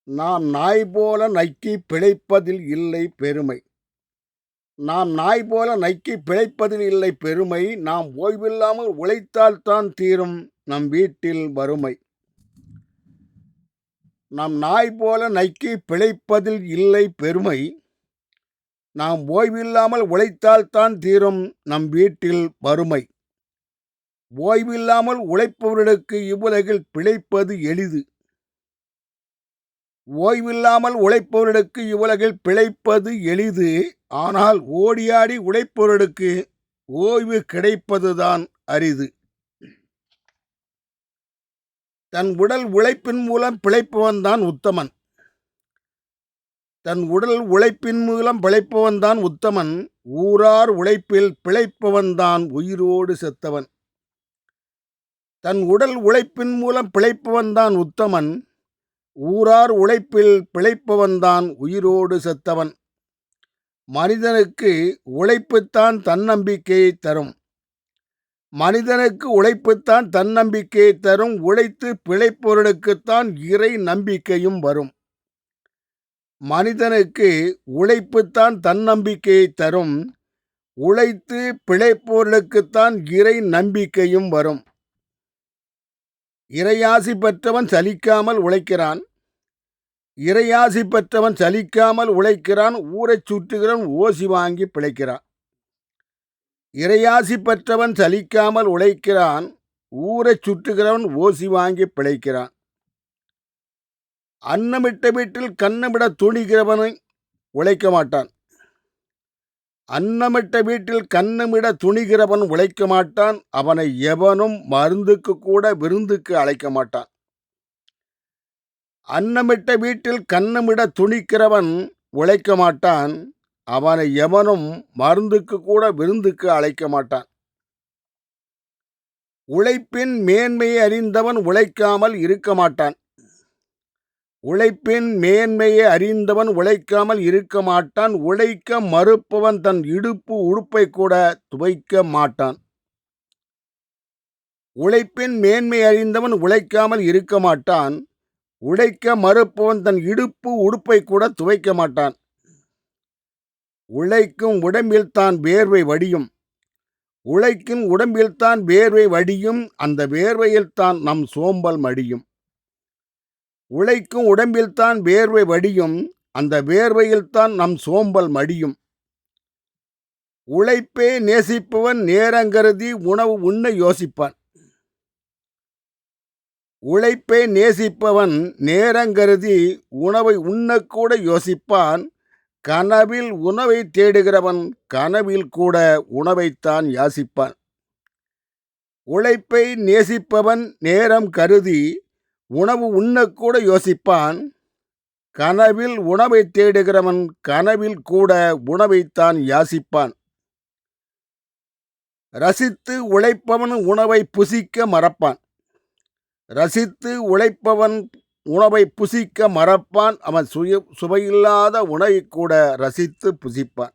நாம் நாய் போல நக்கிப் பிழைப்பதில் இல்லை பெருமை. நாம் நாய் போல நக்கிப் பிழைப்பதில் இல்லை பெருமை. நாம் ஓய்வில்லாமல் உழைத்தால்தான் தீரும் நம் வீட்டில் வறுமை. நாம் நாய் போல நக்கிப் பிழைப்பதில் இல்லை பெருமை. நாம் ஓய்வில்லாமல் உழைத்தால்தான் தீரும் நம் வீட்டில் வறுமை. ஓய்வில்லாமல் உழைப்பவர்களுக்கு இவ்வுலகில் பிழைப்பது எளிது. ஓய்வில்லாமல் உழைப்பவர்களுக்கு இவ்வுலகில் பிழைப்பது எளிது. ஆனால் ஓடியாடி உழைப்பவர்களுக்கு ஓய்வு கிடைப்பதுதான் அரிது. தன் உடல் உழைப்பின் மூலம் பிழைப்பவன்தான் உத்தமன். தன் உடல் உழைப்பின் மூலம் பிழைப்பவன்தான் உத்தமன். ஊரார் உழைப்பில் பிழைப்பவன்தான் உயிரோடு செத்தவன். தன் உடல் உழைப்பின் மூலம் பிழைப்பவன்தான் உத்தமன். ஊரார் உழைப்பில் பிழைப்பவன்தான் உயிரோடு செத்தவன். மனிதனுக்கு உழைப்புத்தான் தன்னம்பிக்கையை தரும். மனிதனுக்கு உழைப்புத்தான் தன்னம்பிக்கையை தரும். உழைத்து பிழைப்பவர்களுக்குத்தான் இறை நம்பிக்கையும் வரும். மனிதனுக்கு உழைப்புத்தான் தன்னம்பிக்கையை தரும். உழைத்து பிழைப்பவர்களுக்குத்தான் இறை நம்பிக்கையும் வரும். இறையாசி பெற்றவன் சலிக்காமல் உழைக்கிறான். இறையாசி பெற்றவன் சலிக்காமல் உழைக்கிறான். ஊரைச் சுற்றுகிறவன் ஓசி வாங்கி பிழைக்கிறான். இறையாசி பெற்றவன் சலிக்காமல் உழைக்கிறான். ஊரைச் சுற்றுகிறவன் ஓசி வாங்கி பிழைக்கிறான். அன்னமிட்ட வீட்டில் கன்னமிட துணிகிறவனை உழைக்க மாட்டான். அன்னமிட்ட வீட்டில் கன்னமிட துணிகிறவன் உழைக்க மாட்டான். அவனை எவனும் மருந்துக்கு கூட விருந்துக்கு அழைக்க மாட்டான். அன்னமிட்ட வீட்டில் கன்னமிட துணிக்கிறவன் உழைக்க மாட்டான். அவனை எவனும் மருந்துக்கு கூட விருந்துக்கு அழைக்க மாட்டான். உழைப்பின் மேன்மையை அறிந்தவன் உழைக்காமல் இருக்க மாட்டான். உழைப்பின் மேன்மையை அறிந்தவன் உழைக்காமல் இருக்க மாட்டான். உழைக்க மறுப்பவன் தன் இடுப்பு உடுப்பை கூட துவைக்க மாட்டான். உழைப்பின் மேன்மை அறிந்தவன் உழைக்காமல் இருக்க மாட்டான். உழைக்க மறுப்பவன் தன் இடுப்பு உடுப்பை கூட துவைக்க மாட்டான். உழைக்கும் உடம்பில்தான் வேர்வை வடியும். உழைக்கும் உடம்பில்தான் வேர்வை வடியும். அந்த வேர்வையில்தான் நம் சோம்பல் மடியும். உழைக்கும் உடம்பில்தான் வேர்வை வடியும். அந்த வேர்வையில்தான் நம் சோம்பல் மடியும். உழைப்பை நேசிப்பவன் நேரங்கருதி உணவு உண்ண யோசிப்பான். உழைப்பை நேசிப்பவன் நேரங்கருதி உணவை உண்ணக்கூட யோசிப்பான். கனவில் உணவை தேடுகிறவன் கனவில் கூட உணவைத்தான் யாசிப்பான். உழைப்பை நேசிப்பவன் நேரம் கருதி உணவு உண்ணக்கூட யோசிப்பான். கனவில் உணவை தேடுகிறவன் கனவில் கூட உணவைத்தான் யாசிப்பான். ரசித்து உழைப்பவன் உணவை புசிக்க மறப்பான். ரசித்து உழைப்பவன் உணவை புசிக்க மறப்பான். அவன் சுவையில்லாத உணவை கூட ரசித்து புசிப்பான்.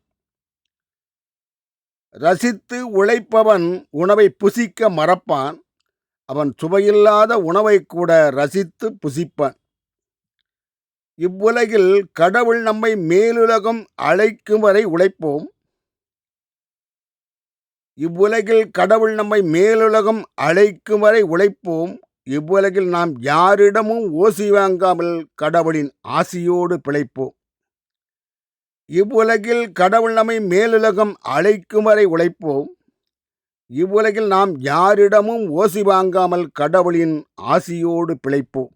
ரசித்து உழைப்பவன் உணவை புசிக்க மறப்பான். அவன் சுவையில்லாத உணவை கூட ரசித்து புசிப்பான். இவ்வுலகில் கடவுள் நம்மை மேலுலகம் அழைக்கும் வரை உழைப்போம். இவ்வுலகில் கடவுள் நம்மை மேலுலகம் அழைக்கும் வரை உழைப்போம். இவ்வுலகில் நாம் யாரிடமும் ஓசி வாங்காமல் கடவுளின் ஆசியோடு பிழைப்போம். இவ்வுலகில் கடவுள் நம்மை மேலுலகம் அழைக்கும் வரை உழைப்போம். இவ்வுலகில் நாம் யாரிடமும் ஓசி வாங்காமல் கடவுளின் ஆசியோடு பிழைப்போம்.